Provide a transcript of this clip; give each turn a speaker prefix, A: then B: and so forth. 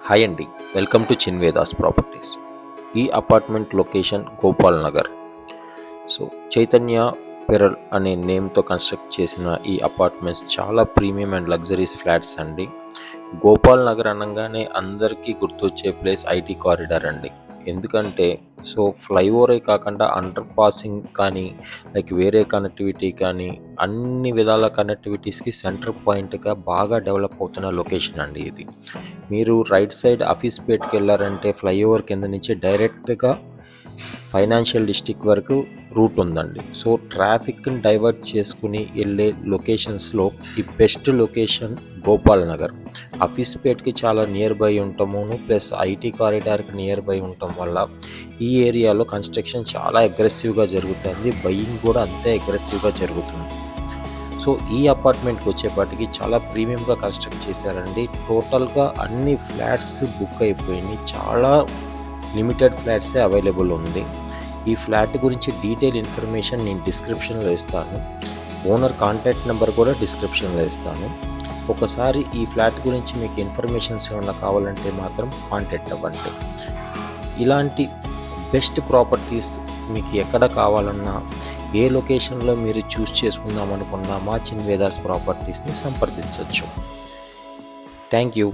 A: Hi అండి, welcome to చిన్వేదాస్ properties. ఈ apartment location Gopal Nagar. So Chaitanya pearl అనే నేమ్తో కన్స్ట్రక్ట్ చేసిన ఈ అపార్ట్మెంట్స్ చాలా ప్రీమియం అండ్ లగ్జరీస్ ఫ్లాట్స్ అండి. గోపాల్ నగర్ అనగానే అందరికీ గుర్తొచ్చే ప్లేస్ ఐటీ కారిడార్ అండి. ఎందుకంటే ఫ్లైఓవరే కాకుండా అండర్ పాసింగ్ కానీ వేరే కనెక్టివిటీ కానీ అన్ని విధాల కనెక్టివిటీస్కి సెంటర్ పాయింట్గా బాగా డెవలప్ అవుతున్న లొకేషన్ అండి ఇది. మీరు రైట్ సైడ్ ఆఫీస్పేట్కి వెళ్ళారంటే ఫ్లైఓవర్ కింద నుంచి డైరెక్ట్గా ఫైనాన్షియల్ డిస్ట్రిక్ట్ వరకు రూట్ ఉందండి. సో ట్రాఫిక్ని డైవర్ట్ చేసుకుని వెళ్ళే లొకేషన్స్లో ఈ బెస్ట్ లొకేషన్ గోపాల్ నగర్. ఆఫీస్పేట్కి చాలా నియర్ బై ఉంటాము, ప్లస్ ఐటీ కారిడార్కి నియర్ బై ఉండటం వల్ల ఈ ఏరియాలో కన్స్ట్రక్షన్ చాలా అగ్రెసివ్గా జరుగుతుంది, బయింగ్ కూడా అంతే అగ్రెసివ్గా జరుగుతుంది. సో ఈ అపార్ట్మెంట్కి వచ్చేపాటికి చాలా ప్రీమియంగా కన్స్ట్రక్ట్ చేశారండి. టోటల్గా అన్ని ఫ్లాట్స్ బుక్ అయిపోయినాయి, చాలా లిమిటెడ్ ఫ్లాట్సే అవైలబుల్ ఉంది. ఈ ఫ్లాట్ గురించి డీటెయిల్ ఇన్ఫర్మేషన్ నేను డిస్క్రిప్షన్లో ఇస్తాను, ఓనర్ కాంటాక్ట్ నెంబర్ కూడా డిస్క్రిప్షన్లో ఇస్తాను. ఒకసారి ఈ ఫ్లాట్ గురించి మీకు ఇన్ఫర్మేషన్స్ ఏమన్నా కావాలంటే మాత్రం కాంటాక్ట్ అవ్వండి. ఇలాంటి బెస్ట్ ప్రాపర్టీస్ మీకు ఎక్కడ కావాలన్నా, ఏ లొకేషన్లో మీరు చూస్ చేసుకుందాం అనుకున్నా మా చిన్వేదాస్ ప్రాపర్టీస్ని సంప్రదించవచ్చు. Thank you.